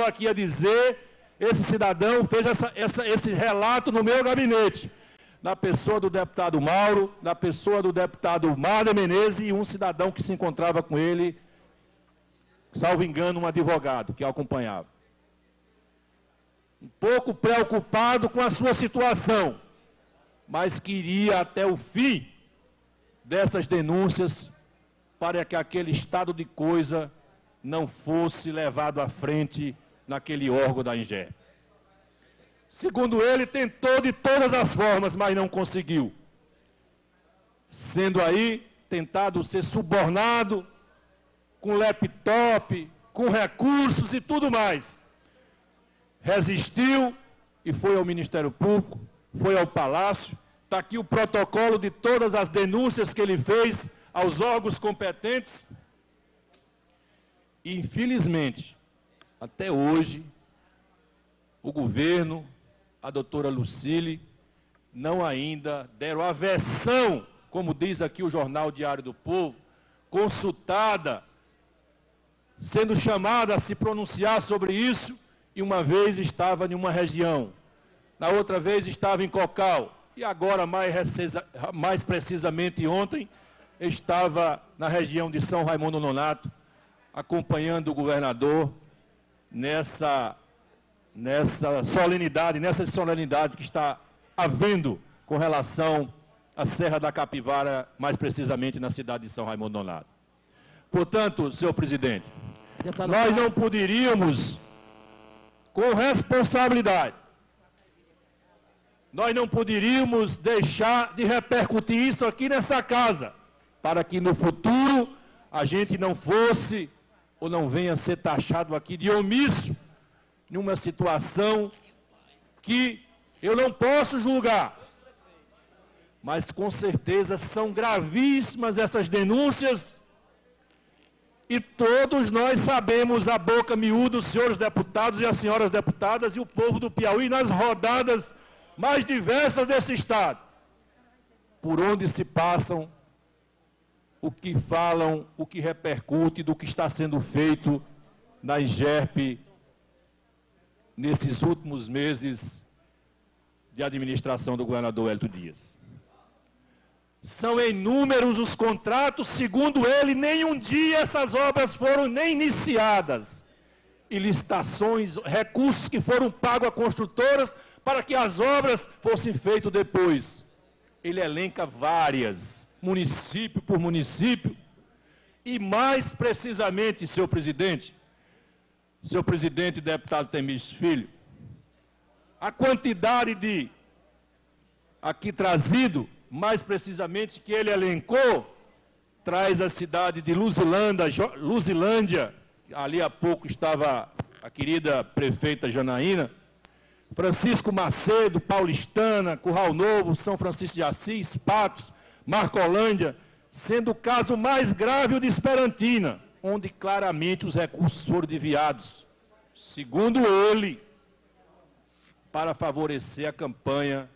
aqui a dizer, esse cidadão fez esse relato no meu gabinete, na pessoa do deputado Mauro, na pessoa do deputado Marder Menezes e um cidadão que se encontrava com ele, salvo engano, um advogado que o acompanhava. Um pouco preocupado com a sua situação, mas queria até o fim dessas denúncias para que aquele estado de coisa não fosse levado à frente naquele órgão da INGERP. Segundo ele, tentou de todas as formas, mas não conseguiu. Sendo aí tentado ser subornado com laptop, com recursos e tudo mais. Resistiu e foi ao Ministério Público, foi ao Palácio. Está aqui o protocolo de todas as denúncias que ele fez aos órgãos competentes. E, infelizmente, até hoje, o governo, a doutora Lucília, não ainda deram a versão, como diz aqui o Jornal Diário do Povo, consultada, sendo chamada a se pronunciar sobre isso, e uma vez estava em uma região, na outra vez estava em Cocal, e agora, mais precisamente ontem, estava na região de São Raimundo Nonato, acompanhando o governador nessa solenidade que está havendo com relação à Serra da Capivara, mais precisamente na cidade de São Raimundo Nonato. Portanto, senhor presidente, nós não poderíamos, com responsabilidade, nós não poderíamos deixar de repercutir isso aqui nessa casa, para que no futuro a gente não fosse ou não venha a ser taxado aqui de omisso numa situação que eu não posso julgar. Mas com certeza são gravíssimas essas denúncias e todos nós sabemos a boca miúda, os senhores deputados e as senhoras deputadas e o povo do Piauí nas rodadas mais diversas desse estado, por onde se passam, o que falam, o que repercute do que está sendo feito na INGERP nesses últimos meses de administração do governador Hélito Dias. São inúmeros os contratos, segundo ele, nenhum dia essas obras foram nem iniciadas. E licitações, recursos que foram pagos a construtoras para que as obras fossem feitas depois. Ele elenca várias, município por município, e mais precisamente, senhor presidente deputado Temício Filho, a quantidade de, aqui trazido, mais precisamente, que ele elencou, traz a cidade de Luzilândia, ali há pouco estava a querida prefeita Janaína, Francisco Macedo, Paulistana, Curral Novo, São Francisco de Assis, Patos, Marcolândia, sendo o caso mais grave o de Esperantina, onde claramente os recursos foram desviados, segundo ele, para favorecer a campanha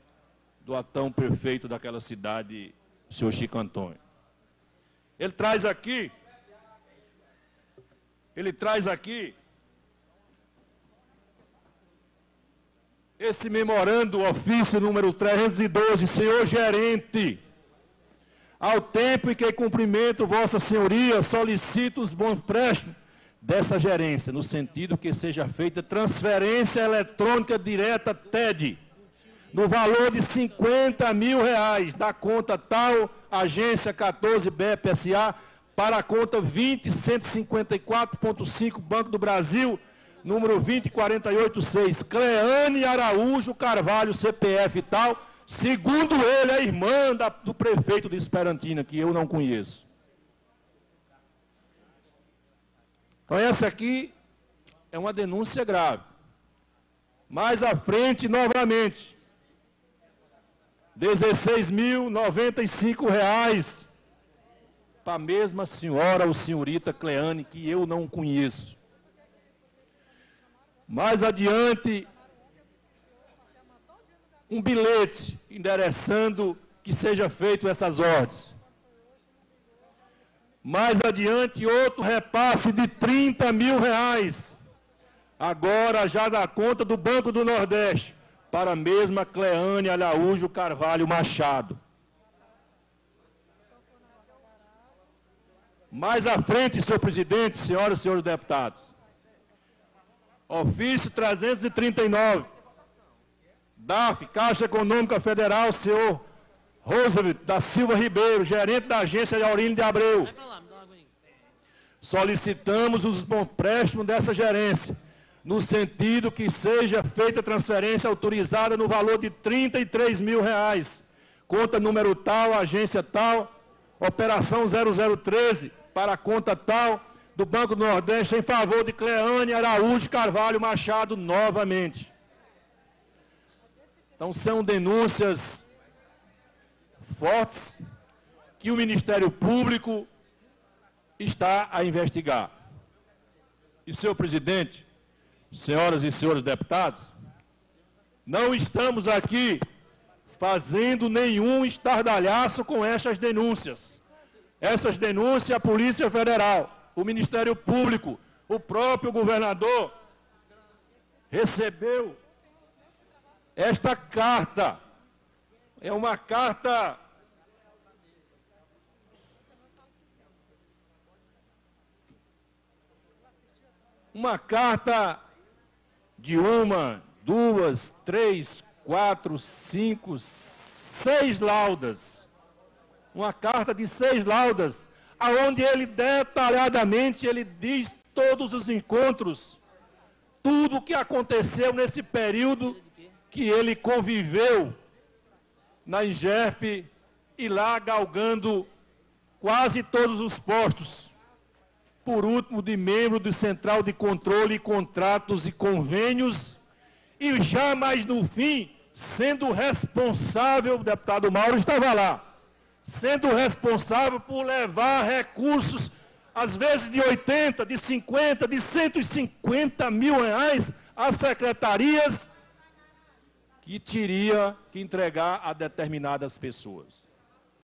do atão prefeito daquela cidade, o senhor Chico Antônio. Ele traz aqui esse memorando, ofício número 312, senhor gerente, ao tempo em que cumprimento vossa senhoria, solicito os bons préstimos dessa gerência, no sentido que seja feita transferência eletrônica direta TED, no valor de R$50 mil, da conta tal, agência 14 BPSA, para a conta 20154.5, Banco do Brasil, número 20486, Cleane Araújo Carvalho, CPF e tal, segundo ele, a irmã do prefeito de Esperantina, que eu não conheço. Então, essa aqui é uma denúncia grave. Mais à frente, novamente, R$16.095 para a mesma senhora ou senhorita Cleane, que eu não conheço. Mais adiante, um bilhete endereçando que seja feito essas ordens. Mais adiante, outro repasse de R$30 mil agora já dá conta do Banco do Nordeste, para a mesma Cleane Araújo Carvalho Machado. Mais à frente, senhor presidente, senhoras e senhores deputados, ofício 339, DAF, Caixa Econômica Federal, senhor Roosevelt da Silva Ribeiro, gerente da agência de Aurínio de Abreu. Solicitamos os empréstimos dessa gerência, no sentido que seja feita transferência autorizada no valor de R$ 33 mil, conta número tal, agência tal, operação 0013, para a conta tal, do Banco do Nordeste, em favor de Cleane Araújo Carvalho Machado, novamente. Então, são denúncias fortes que o Ministério Público está a investigar. E, senhor presidente, senhoras e senhores deputados, não estamos aqui fazendo nenhum estardalhaço com essas denúncias. Essas denúncias, a Polícia Federal, o Ministério Público, o próprio governador recebeu esta carta. É uma carta de 1, 2, 3, 4, 5, 6 laudas. Uma carta de 6 laudas, onde ele detalhadamente ele diz todos os encontros, tudo o que aconteceu nesse período que ele conviveu na Ingerp e lá galgando quase todos os postos. Por último, de membro do Central de Controle, Contratos e Convênios, e já mais no fim, sendo responsável, o deputado Mauro estava lá, sendo responsável por levar recursos, às vezes de 80, de 50, de 150 mil reais, às secretarias que teria que entregar a determinadas pessoas.